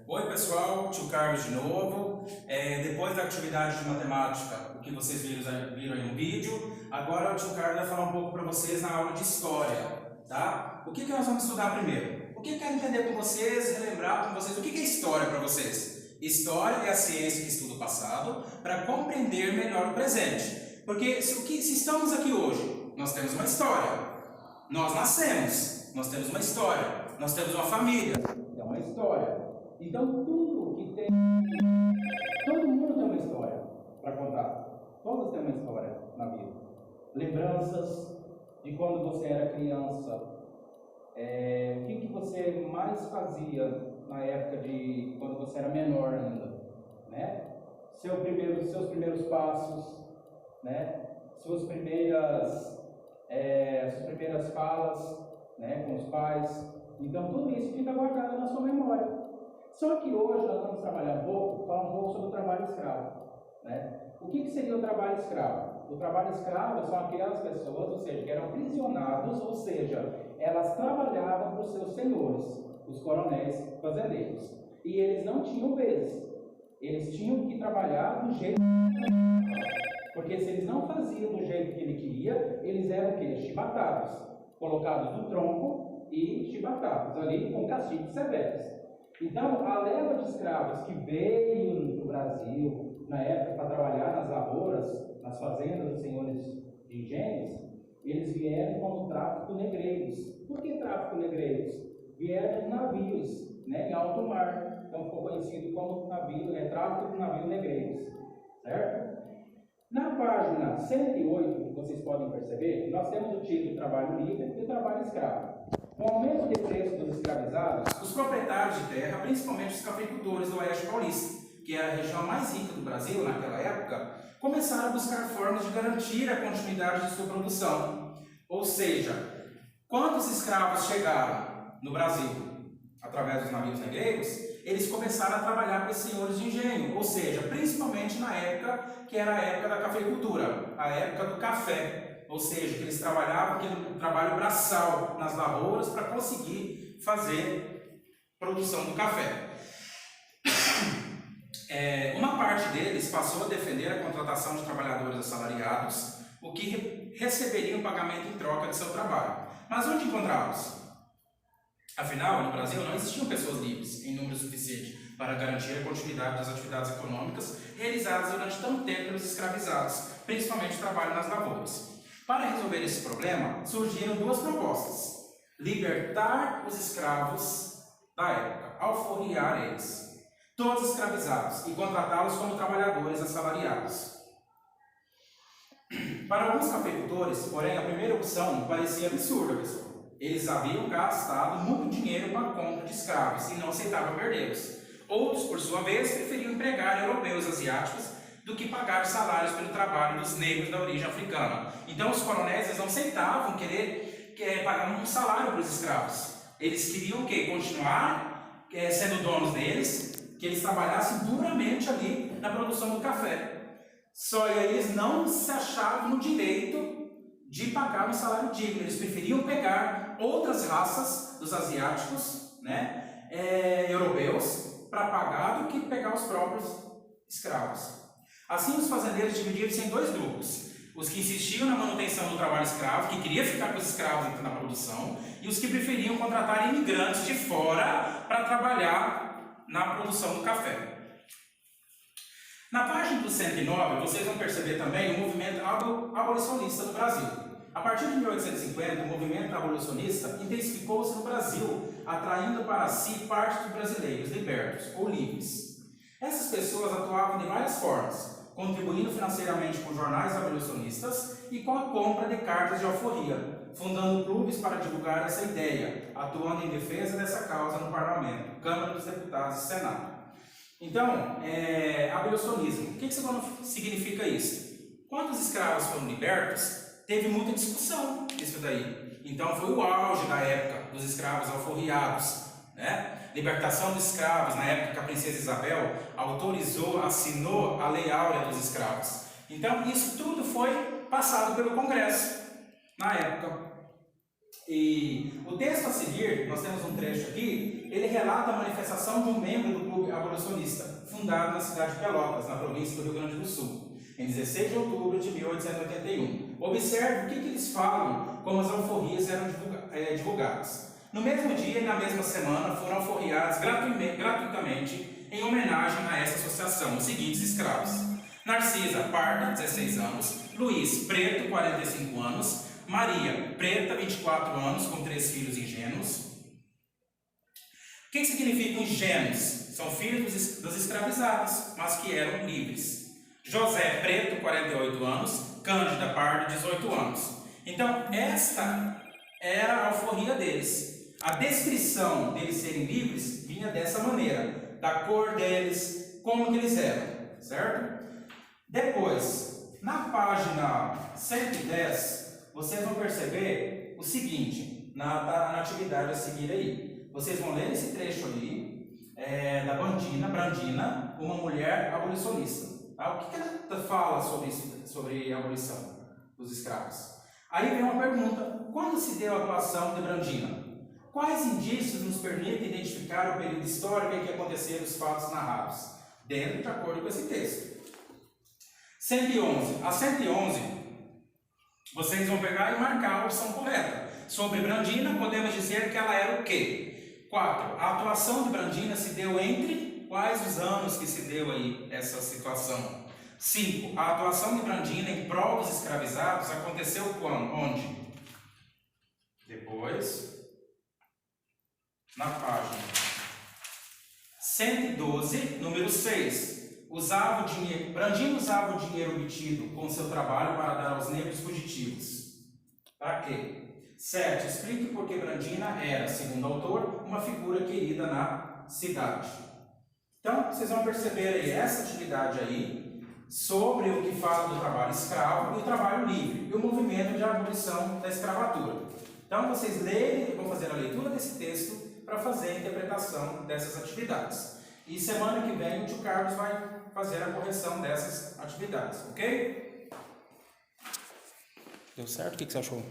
Oi pessoal, tio Carlos de novo. Depois da atividade de matemática, o que vocês viram aí no vídeo, agora o tio Carlos vai falar um pouco para vocês na aula de história, tá? O que nós vamos estudar primeiro? O que eu quero entender com vocês, relembrar com vocês, o que é história para vocês? História é a ciência que estuda o passado para compreender melhor o presente. Porque se estamos aqui hoje, nós temos uma história. Nós nascemos, nós temos uma história. Nós temos uma família, é uma história. Então tudo que tem, todo mundo tem uma história para contar. Todos têm uma história na vida. Lembranças de quando você era criança. O que você mais fazia na época de quando você era menor ainda, né? Seus primeiros passos, né? Suas primeiras falas, né? Com os pais. Então tudo isso fica guardado na sua memória. Só que hoje nós vamos falar um pouco sobre o trabalho escravo, né? O que seria o trabalho escravo? O trabalho escravo são aquelas pessoas, ou seja, que eram prisionados, ou seja, elas trabalhavam para os seus senhores, os coronéis fazendeiros. E eles não tinham vezes, eles tinham que trabalhar do jeito que... Porque se eles não faziam do jeito que ele queria, eles eram o quê? Chibatados, colocados no tronco e chibatados, ali com castigos severos. Então, a leva de escravos que veio do Brasil, na época, para trabalhar nas lavouras, nas fazendas dos senhores de engenhos, eles vieram como tráfico negreiros. Por que tráfico negreiros? Vieram de navios, né, em alto mar. Então, ficou conhecido como tráfico de navios negreiros. Certo? Na página 108, que vocês podem perceber, nós temos o título Trabalho Livre e o Trabalho Escravo. Com o aumento de preço dos escravizados, os proprietários de terra, principalmente os cafeicultores do Oeste Paulista, que era a região mais rica do Brasil naquela época, começaram a buscar formas de garantir a continuidade de sua produção. Ou seja, quantos escravos chegaram no Brasil através dos navios negreiros, eles começaram a trabalhar para os senhores de engenho, ou seja, principalmente na época que era a época da cafeicultura, a época do café. Ou seja, que eles trabalhavam aquele trabalho braçal nas lavouras para conseguir fazer produção do café. Uma parte deles passou a defender a contratação de trabalhadores assalariados, o que receberiam pagamento em troca de seu trabalho. Mas onde encontrá-los? Afinal, no Brasil não existiam pessoas livres em número suficiente para garantir a continuidade das atividades econômicas realizadas durante tanto tempo pelos escravizados, principalmente o trabalho nas lavouras. Para resolver esse problema, surgiram duas propostas: libertar os escravos da época, alforriar eles, todos escravizados, e contratá-los como trabalhadores assalariados. Para alguns cafeicultores, porém, a primeira opção parecia absurda, pessoal. Eles haviam gastado muito dinheiro com a compra de escravos e não aceitavam perdê-los. Outros, por sua vez, preferiam empregar europeus e asiáticos do que pagar os salários pelo trabalho dos negros da origem africana. Então os coronéis eles não aceitavam querer pagar um salário para os escravos. Eles queriam o quê? Continuar sendo donos deles, que eles trabalhassem duramente ali na produção do café. Só que eles não se achavam no direito de pagar um salário digno. Eles preferiam pegar outras raças dos asiáticos, né, europeus, para pagar do que pegar os próprios escravos. Assim, os fazendeiros dividiram-se em dois grupos: os que insistiam na manutenção do trabalho escravo, que queriam ficar com os escravos na produção, e os que preferiam contratar imigrantes de fora para trabalhar na produção do café. Na página do 109, vocês vão perceber também o movimento abolicionista do Brasil. A partir de 1850, o movimento abolicionista intensificou-se no Brasil, atraindo para si parte dos brasileiros libertos ou livres. Essas pessoas atuavam de várias formas, contribuindo financeiramente com jornais abolicionistas e com a compra de cartas de alforria, fundando clubes para divulgar essa ideia, atuando em defesa dessa causa no Parlamento, Câmara dos Deputados e Senado. Então, abolicionismo, o que significa isso? Quando os escravos foram libertos, teve muita discussão isso daí. Então foi o auge da época dos escravos alforriados, né? Libertação dos escravos, na época que a princesa Isabel assinou a Lei Áurea dos Escravos. Então isso tudo foi passado pelo Congresso na época. E o texto a seguir, nós temos um trecho aqui ele relata a manifestação de um membro do clube abolicionista, fundado na cidade de Pelotas, na província do Rio Grande do Sul, em 16 de outubro de 1881. Observe o que eles falam, como as alforrias eram divulgadas. No mesmo dia e na mesma semana foram alforriados gratuitamente em homenagem a essa associação os seguintes escravos: Narcisa, parda, 16 anos, Luiz, preto, 45 anos, Maria, preta, 24 anos, com 3 filhos ingênuos. O que significam ingênuos? São filhos dos escravizados, mas que eram livres. José, preto, 48 anos, Cândida, parda, 18 anos. Então, esta era a alforria deles. A descrição deles serem livres vinha dessa maneira, da cor deles, como que eles eram, certo? Depois, na página 110, vocês vão perceber o seguinte, na atividade a seguir aí. Vocês vão ler esse trecho ali, da Brandina, uma mulher abolicionista. Tá? O que ela fala sobre isso, sobre a abolição dos escravos? Aí vem uma pergunta: quando se deu a atuação de Brandina? Quais indícios nos permitem identificar o período histórico em que aconteceram os fatos narrados? Dentro de acordo com esse texto. 111. A 111, vocês vão pegar e marcar a opção correta. Sobre Brandina, podemos dizer que ela era o quê? 4. A atuação de Brandina se deu entre quais os anos que se deu aí essa situação? 5. A atuação de Brandina em prol dos escravizados aconteceu quando? Onde? Depois, na página 112, número 6. Brandina usava o dinheiro obtido com seu trabalho para dar aos negros fugitivos. Para quê? 7. Explique por que Brandina era, segundo o autor, uma figura querida na cidade. Então, vocês vão perceber aí essa atividade aí sobre o que fala do trabalho escravo e o trabalho livre e o movimento de abolição da escravatura. Então, vocês leem e vão fazer a leitura desse texto para fazer a interpretação dessas atividades. E semana que vem o tio Carlos vai fazer a correção dessas atividades, ok? Deu certo? O que você achou?